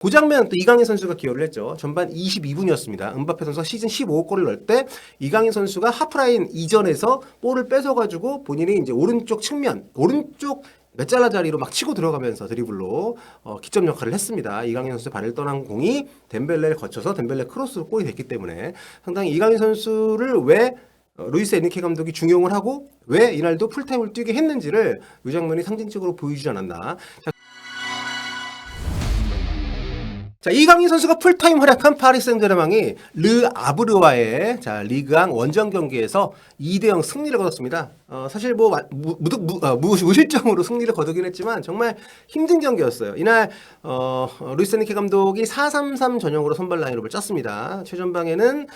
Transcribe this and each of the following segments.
그 장면 또 이강인 선수가 기여를 했죠. 전반 22분이었습니다. 음바페 선수가 시즌 15골을 넣을 때 이강인 선수가 하프라인 이전에서 볼을 뺏어가지고 본인이 이제 오른쪽 측면, 오른쪽 메잘라 자리로 막 치고 들어가면서 드리블로 기점 역할을 했습니다. 이강인 선수의 발을 떠난 공이 덴벨레를 거쳐서 덴벨레 크로스로 골이 됐기 때문에 상당히 이강인 선수를 왜 루이스 에니케 감독이 중용을 하고 왜 이날도 풀타임을 뛰게 했는지를 이 장면이 상징적으로 보여주지 않았나. 자, 이강인 선수가 풀타임 활약한 파리 생제르맹이 르 아브르와의 리그왕 원정 경기에서 2대0 승리를 거뒀습니다. 사실 뭐 무실점으로 승리를 거두긴 했지만 정말 힘든 경기였어요. 이날 루이스 에니케 감독이 4-3-3 전형으로 선발 라인업을 짰습니다. 최전방에는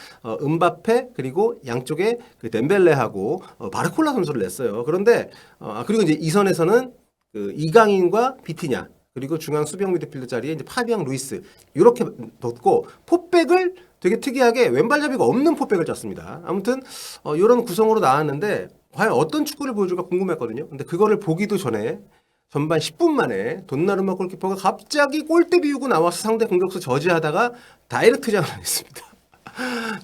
음바페 그리고 양쪽에 그 덴벨레하고 바르콜라 선수를 냈어요. 그런데 그리고 이제 이선에서는 그 이강인과 비티냐 그리고 중앙 수비형 미드필더 자리에 이제 파비앙 루이스 이렇게 뒀고 포백을 되게 특이하게 왼발잡이가 없는 포백을 짰습니다. 아무튼 이런 구성으로 나왔는데 과연 어떤 축구를 보여줄까 궁금했거든요. 근데 그거를 보기도 전에 전반 10분 만에 돈나루마 골키퍼가 갑자기 골대 비우고 나와서 상대 공격수 저지하다가 다이렉트 장을 했습니다.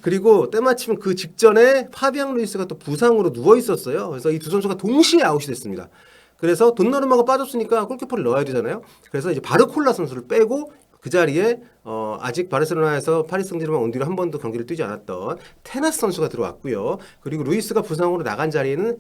그리고 때마침 그 직전에 파비앙 루이스가 또 부상으로 누워 있었어요. 그래서 이 두 선수가 동시에 아웃이 됐습니다. 그래서 돈나루마가 빠졌으니까 골키퍼를 넣어야 되잖아요. 그래서 이제 바르콜라 선수를 빼고 그 자리에 아직 바르셀로나에서 파리 생제르맹 온 뒤로 한 번도 경기를 뛰지 않았던 테나스 선수가 들어왔고요. 그리고 루이스가 부상으로 나간 자리에는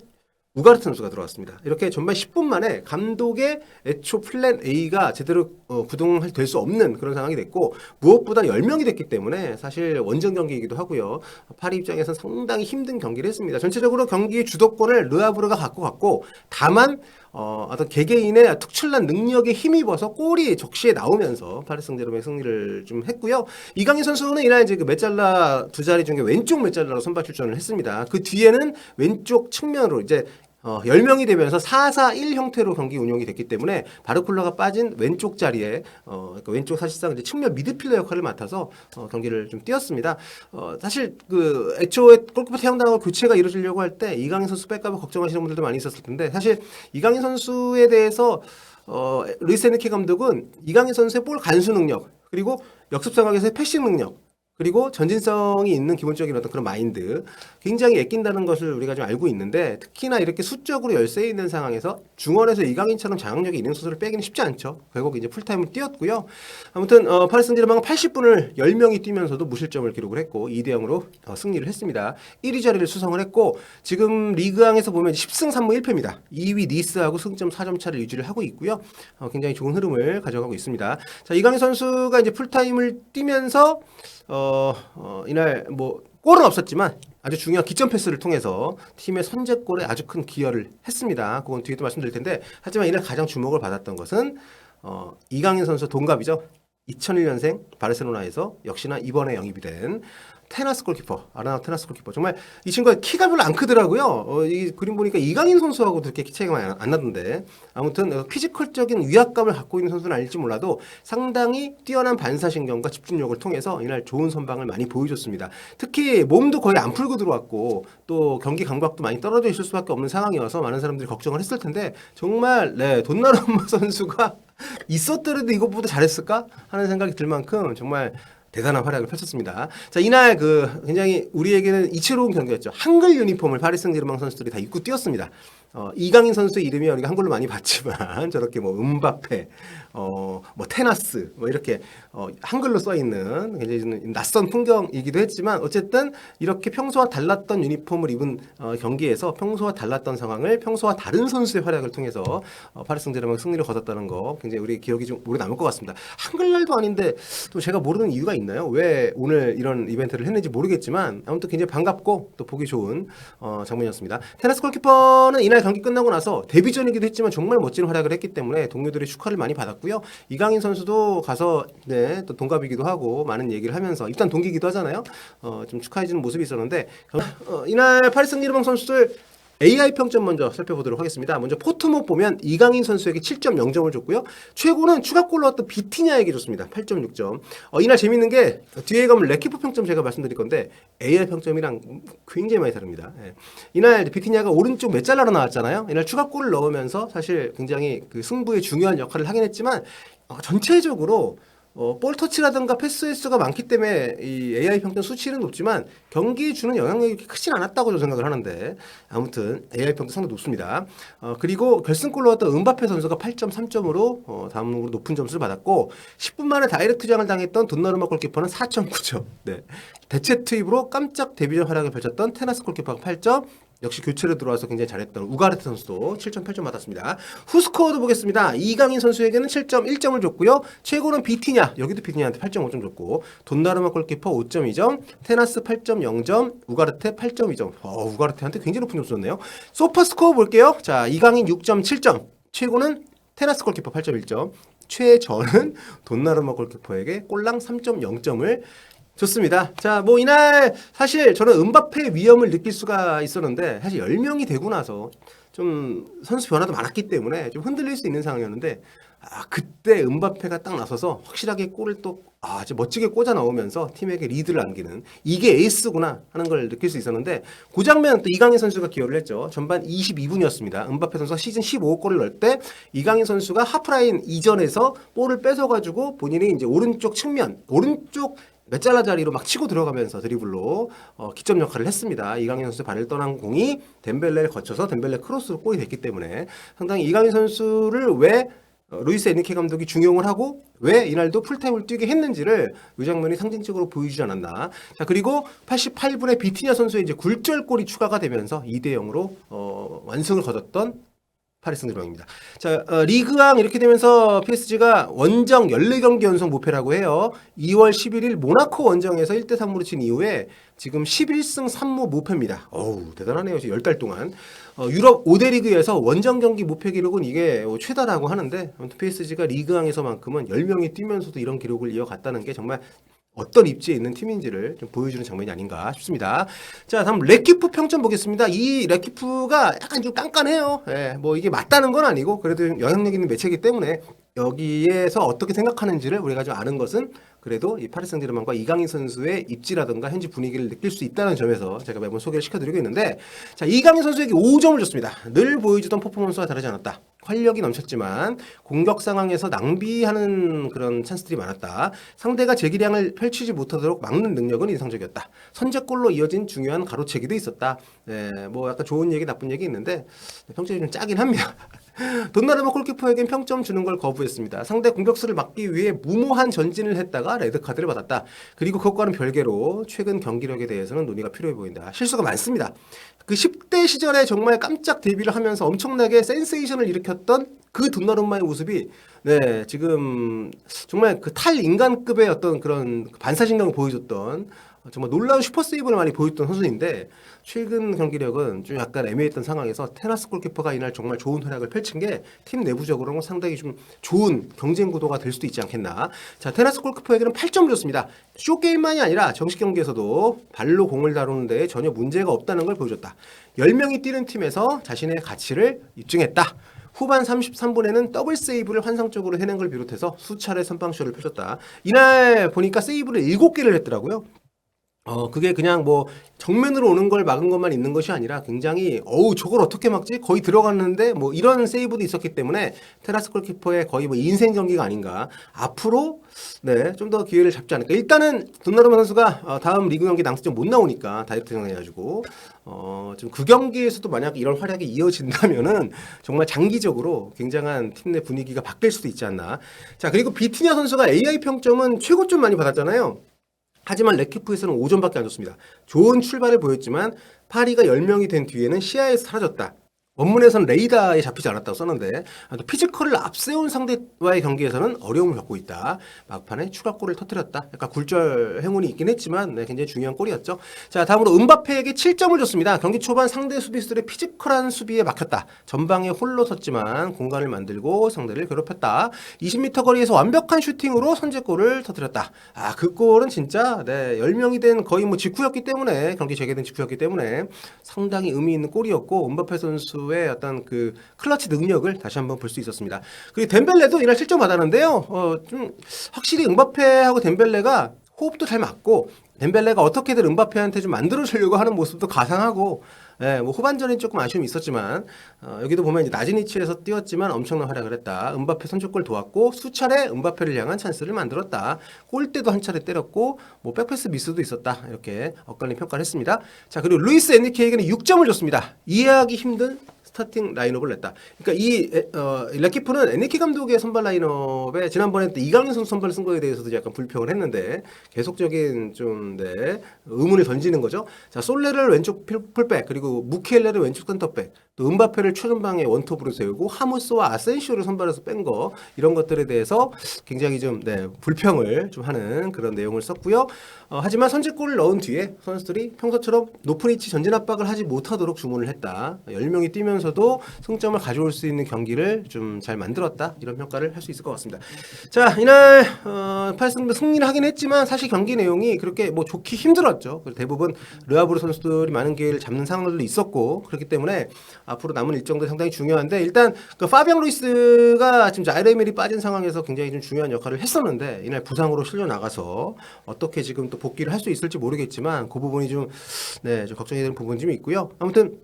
우가르트 선수가 들어왔습니다. 이렇게 전반 10분 만에 감독의 애초 플랜 A가 제대로 구동될 수 없는 그런 상황이 됐고 무엇보다 10명이 됐기 때문에 사실 원정 경기이기도 하고요. 파리 입장에서는 상당히 힘든 경기를 했습니다. 전체적으로 경기의 주도권을 르아브르가 갖고 갔고 다만 어떤 개개인의 특출난 능력에 힘입어서 골이 적시에 나오면서 파리 생제르맹 승리를 좀 했고요. 이강인 선수는 이날 이제 그 메잘라 두 자리 중에 왼쪽 메잘라로 선발 출전을 했습니다. 그 뒤에는 왼쪽 측면으로 이제 10명이 되면서 4-4-1 형태로 경기 운영이 됐기 때문에 바르콜라가 빠진 왼쪽 자리에 그러니까 왼쪽 사실상 이제 측면 미드필더 역할을 맡아서 경기를 좀 뛰었습니다. 사실 그 애초에 골키퍼 태양당하고 교체가 이루어지려고 할 때 이강인 선수 뺄까 봐 걱정하시는 분들도 많이 있었을 텐데 사실 이강인 선수에 대해서 루이스 에니케 감독은 이강인 선수의 볼 간수 능력 그리고 역습 상황에서의 패싱 능력 그리고 전진성이 있는 기본적인 어떤 그런 마인드 굉장히 애낀다는 것을 우리가 좀 알고 있는데 특히나 이렇게 수적으로 열세 있는 상황에서 중원에서 이강인처럼 장악력이 있는 선수를 빼기는 쉽지 않죠. 결국 이제 풀타임을 뛰었고요. 아무튼 파리 생제르맹은 80분을 10명이 뛰면서도 무실점을 기록을 했고 2대0으로 승리를 했습니다. 1위 자리를 수성을 했고 지금 리그왕에서 보면 10승 3무 1패입니다. 2위 니스하고 승점 4점 차를 유지를 하고 있고요. 굉장히 좋은 흐름을 가져가고 있습니다. 자, 이강인 선수가 이제 풀타임을 뛰면서 이날 뭐 골은 없었지만 아주 중요한 기점 패스를 통해서 팀의 선제골에 아주 큰 기여를 했습니다. 그건 뒤에도 말씀드릴 텐데 하지만 이날 가장 주목을 받았던 것은 이강인 선수 동갑이죠. 2001년생 바르셀로나에서 역시나 이번에 영입이 된 테나스 골키퍼, 아르나우 테나스 골키퍼. 정말 이 친구가 키가 별로 안 크더라고요. 이 그림 보니까 이강인 선수하고 그렇게 키 차이가 많이 안 나던데. 아무튼 피지컬적인 위압감을 갖고 있는 선수는 아닐지 몰라도 상당히 뛰어난 반사신경과 집중력을 통해서 이날 좋은 선방을 많이 보여줬습니다. 특히 몸도 거의 안 풀고 들어왔고 또 경기 감각도 많이 떨어져 있을 수밖에 없는 상황이어서 많은 사람들이 걱정을 했을 텐데 정말 돈나루마 선수가 있었더라도 이것보다 잘했을까 하는 생각이 들 만큼 정말 대단한 활약을 펼쳤습니다. 자, 이날 굉장히 우리에게는 이채로운 경기였죠. 한글 유니폼을 파리 생제르맹 선수들이 다 입고 뛰었습니다. 이강인 선수의 이름이 우리가 한글로 많이 봤지만 저렇게 뭐 음바페, 뭐 테나스 뭐 이렇게 한글로 써 있는 굉장히 낯선 풍경이기도 했지만 어쨌든 이렇게 평소와 달랐던 유니폼을 입은 경기에서 평소와 달랐던 상황을 평소와 다른 선수의 활약을 통해서 파리 생제르맹 승리를 거뒀다는 거 굉장히 우리 기억이 좀 오래 남을 것 같습니다. 한글날도 아닌데 또 제가 모르는 이유가 있나요? 왜 오늘 이런 이벤트를 했는지 모르겠지만 아무튼 굉장히 반갑고 또 보기 좋은 장면이었습니다. 테나스 골키퍼는 이날 경기 끝나고 나서 데뷔전이기도 했지만 정말 멋진 활약을 했기 때문에 동료들의 축하를 많이 받았고요. 이강인 선수도 가서 또 동갑이기도 하고 많은 얘기를 하면서 일단 동기기도 하잖아요. 좀 축하해주는 모습이 있었는데 이날 파리 생제르맹 선수들 AI 평점 먼저 살펴보도록 하겠습니다. 먼저 포트모 보면 이강인 선수에게 7.0점을 줬고요. 최고는 추가골 넣었던 비티냐에게 줬습니다. 8.6점. 이날 재밌는 게 뒤에 가면 레키프 평점 제가 말씀드릴 건데 AI 평점이랑 굉장히 많이 다릅니다. 예. 이날 비티냐가 오른쪽 메잘라로 나왔잖아요. 이날 추가골을 넣으면서 사실 굉장히 그 승부에 중요한 역할을 하긴 했지만 전체적으로 볼 터치라든가 패스 횟수가 많기 때문에 이 AI 평점 수치는 높지만 경기에 주는 영향력이 그렇게 크진 않았다고 저는 생각을 하는데 아무튼 AI 평점 상당히 높습니다. 그리고 결승골 넣었던 은바페 선수가 8.3점으로 다음으로 높은 점수를 받았고 10분 만에 다이렉트 투장을 당했던 돈나루마 골키퍼는 4.9점. 네. 대체 투입으로 깜짝 데뷔전 활약을 펼쳤던 테나스 골키퍼가 8점. 역시 교체로 들어와서 굉장히 잘했던 우가르테 선수도 7.8점 받았습니다. 후스코어도 보겠습니다. 이강인 선수에게는 7.1점을 줬고요. 최고는 비티냐, 여기도 비티냐한테 8.5점 줬고 돈나루마 골키퍼 5.2점, 테나스 8.0점, 우가르테 8.2점. 우가르테한테 굉장히 높은 점수 줬네요. 소파스코어 볼게요. 자, 이강인 6.7점, 최고는 테나스 골키퍼 8.1점, 최저는 돈나루마 골키퍼에게 꼴랑 3.0점을 좋습니다. 자, 뭐 이날 사실 저는 은바페의 위험을 느낄 수가 있었는데 사실 10명이 되고 나서 좀 선수 변화도 많았기 때문에 좀 흔들릴 수 있는 상황이었는데 그때 은바페가 딱 나서서 확실하게 골을 또 아주 멋지게 꽂아 넣으면서 팀에게 리드를 안기는 이게 에이스구나 하는 걸 느낄 수 있었는데 그 장면 또 이강인 선수가 기여를 했죠. 전반 22분이었습니다. 은바페 선수가 시즌 15골을 넣을 때 이강인 선수가 하프라인 이전에서 볼을 뺏어가지고 본인이 이제 오른쪽 측면 오른쪽 몇 잘라 자리로 막 치고 들어가면서 드리블로 기점 역할을 했습니다. 이강인 선수의 발을 떠난 공이 덴벨레를 거쳐서 덴벨레 크로스로 골이 됐기 때문에 상당히 이강인 선수를 왜 루이스 에니케 감독이 중용을 하고 왜 이날도 풀타임을 뛰게 했는지를 이 장면이 상징적으로 보여주지 않았나. 자, 그리고 88분에 비티냐 선수의 이제 굴절골이 추가가 되면서 2대 0으로 완승을 거뒀던 파리 생제르맹입니다. 자, 리그왕 이렇게 되면서 PSG가 원정 14경기 연속 무패라고 해요. 2월 11일 모나코 원정에서 1대 3으로 진 이후에 지금 11승 3무 무패입니다. 어우, 대단하네요. 10달 동안. 유럽 5대 리그에서 원정 경기 무패 기록은 이게 최다라고 하는데 아무튼 PSG가 리그왕에서만큼은 10명이 뛰면서도 이런 기록을 이어갔다는 게 정말 어떤 입지에 있는 팀인지를 좀 보여주는 장면이 아닌가 싶습니다. 자, 다음 레키프 평점 보겠습니다. 이 레키프가 약간 좀 깐깐해요. 예, 뭐 이게 맞다는 건 아니고 그래도 영향력 있는 매체이기 때문에 여기에서 어떻게 생각하는지를 우리가 좀 아는 것은 그래도 이 파리 생제르맹과 이강인 선수의 입지라든가 현지 분위기를 느낄 수 있다는 점에서 제가 매번 소개를 시켜드리고 있는데 자, 이강인 선수에게 5점을 줬습니다. 늘 보여주던 퍼포먼스와 다르지 않았다. 활력이 넘쳤지만 공격 상황에서 낭비하는 그런 찬스들이 많았다. 상대가 제기량을 펼치지 못하도록 막는 능력은 인상적이었다. 선제골로 이어진 중요한 가로채기도 있었다. 네, 뭐 약간 좋은 얘기 나쁜 얘기 있는데 평점이 좀 짜긴 합니다. 돈나루마 골키퍼에겐 평점 주는 걸 거부했습니다. 상대 공격수를 막기 위해 무모한 전진을 했다가 레드카드를 받았다. 그리고 그것과는 별개로 최근 경기력에 대해서는 논의가 필요해 보인다. 실수가 많습니다. 그 10대 시절에 정말 깜짝 데뷔를 하면서 엄청나게 센세이션을 일으켰던 그 돈나루마의 모습이 네, 지금 정말 그 탈인간급의 어떤 그런 반사신경을 보여줬던 정말 놀라운 슈퍼 세이브를 많이 보였던 선수인데 최근 경기력은 좀 약간 애매했던 상황에서 테나스 골키퍼가 이날 정말 좋은 활약을 펼친 게 팀 내부적으로는 상당히 좀 좋은 경쟁 구도가 될 수도 있지 않겠나. 자, 테나스 골키퍼에게는 8점을 줬습니다. 쇼게임만이 아니라 정식 경기에서도 발로 공을 다루는 데 전혀 문제가 없다는 걸 보여줬다. 10명이 뛰는 팀에서 자신의 가치를 입증했다. 후반 33분에는 더블 세이브를 환상적으로 해낸 걸 비롯해서 수차례 선방쇼를 펼쳤다. 이날 보니까 세이브를 7개를 했더라고요. 그게 그냥 뭐 정면으로 오는 걸 막은 것만 있는 것이 아니라 굉장히 저걸 어떻게 막지? 거의 들어갔는데 뭐 이런 세이브도 있었기 때문에 테라스 골키퍼의 거의 뭐 인생 경기가 아닌가. 앞으로 네, 좀 더 기회를 잡지 않을까. 일단은 돈나루마 선수가 다음 리그 경기 낭스전 못 나오니까 다이렉트 정해가지고 좀 그 경기에서도 만약 이런 활약이 이어진다면은 정말 장기적으로 굉장한 팀 내 분위기가 바뀔 수도 있지 않나. 자, 그리고 비티냐 선수가 AI 평점은 최고점 많이 받았잖아요. 하지만 레키프에서는 5점밖에 안 줬습니다. 좋은 출발을 보였지만 파리가 10명이 된 뒤에는 시야에서 사라졌다. 원문에서는 레이더에 잡히지 않았다고 썼는데 피지컬을 앞세운 상대와의 경기에서는 어려움을 겪고 있다. 막판에 추가골을 터뜨렸다. 약간 굴절 행운이 있긴 했지만 네, 굉장히 중요한 골이었죠. 자, 다음으로 은바페에게 7점을 줬습니다. 경기 초반 상대 수비수들의 피지컬한 수비에 막혔다. 전방에 홀로 섰지만 공간을 만들고 상대를 괴롭혔다. 20m 거리에서 완벽한 슈팅으로 선제골을 터뜨렸다. 그 골은 진짜 네, 10명이 된 거의 뭐 직후였기 때문에 경기 재개된 직후였기 때문에 상당히 의미 있는 골이었고 은바페 선수 의 어떤 그 클러치 능력을 다시 한번 볼 수 있었습니다. 그리고 덴벨레도 이날 실점 받았는데요. 좀 확실히 은바페하고 덴벨레가 호흡도 잘 맞고 덴벨레가 어떻게든 은바페한테 좀 만들어주려고 하는 모습도 가상하고 뭐 후반전에 조금 아쉬움이 있었지만 여기도 보면 이제 낮은 위치에서 뛰었지만 엄청난 활약을 했다. 음바페 선제골 도왔고 수차례 음바페를 향한 찬스를 만들었다. 골대도 한 차례 때렸고 뭐 백패스 미스도 있었다. 이렇게 엇갈린 평가를 했습니다. 자, 그리고 루이스 엔리케에게는 6점을 줬습니다. 이해하기 힘든 스타팅 라인업을 냈다. 그러니까 이 레키프는 엔리케 감독의 선발 라인업에 지난번에 이강인 선수 선발을 쓴 거에 대해서도 약간 불평을 했는데 계속적인 좀 의문을 던지는 거죠. 자, 솔레를 왼쪽 풀백 그리고 무키엘레를 왼쪽 센터백 또 음바페를 최전방에 원톱으로 세우고 하무스와 아센시오를 선발해서 뺀 거 이런 것들에 대해서 굉장히 좀 불평을 좀 하는 그런 내용을 썼고요. 하지만 선제골을 넣은 뒤에 선수들이 평소처럼 높은 위치 전진 압박을 하지 못하도록 주문을 했다. 10명이 뛰면서도 승점을 가져올 수 있는 경기를 좀 잘 만들었다. 이런 평가를 할 수 있을 것 같습니다. 자, 이날 8승 승리를 하긴 했지만 사실 경기 내용이 그렇게 뭐 좋기 힘들었죠. 대부분 르아브르 선수들이 많은 기회를 잡는 상황들도 있었고 그렇기 때문에 앞으로 남은 일정도 상당히 중요한데 일단 그 파비앙 루이스가 지금 자이레멜이 빠진 상황에서 굉장히 좀 중요한 역할을 했었는데 이날 부상으로 실려 나가서 어떻게 지금 또 복귀를 할 수 있을지 모르겠지만 그 부분이 좀 걱정이 되는 부분이 좀 있고요. 아무튼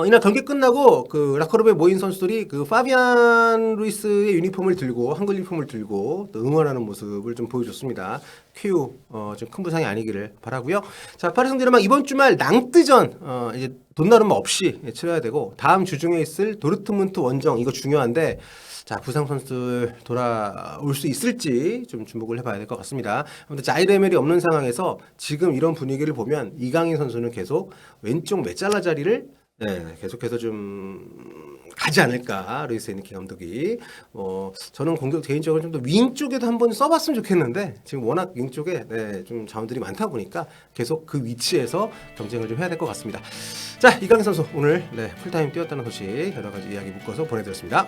이날 경기 끝나고 그 라커룸에 모인 선수들이 그 파비안 루이스의 유니폼을 들고 한글 유니폼을 들고 또 응원하는 모습을 좀 보여줬습니다. 퀴우 좀 큰 부상이 아니기를 바라고요. 자, 파리 생제르맹 이번 주말 낭뜨전 이제 돈나르마 없이 치러야 되고 다음 주 중에 있을 도르트문트 원정 이거 중요한데 자, 부상 선수들 돌아올 수 있을지 좀 주목을 해봐야 될 것 같습니다. 아무튼 자이레멜이 없는 상황에서 지금 이런 분위기를 보면 이강인 선수는 계속 왼쪽 메잘라 자리를 계속해서 좀 가지 않을까 루이스 엔리케 감독이 저는 개인적으로 좀 더 윙 쪽에도 한번 써봤으면 좋겠는데 지금 워낙 윙 쪽에 좀 자원들이 많다 보니까 계속 그 위치에서 경쟁을 좀 해야 될 것 같습니다. 자, 이강인 선수 오늘 풀타임 뛰었다는 소식 여러 가지 이야기 묶어서 보내드렸습니다.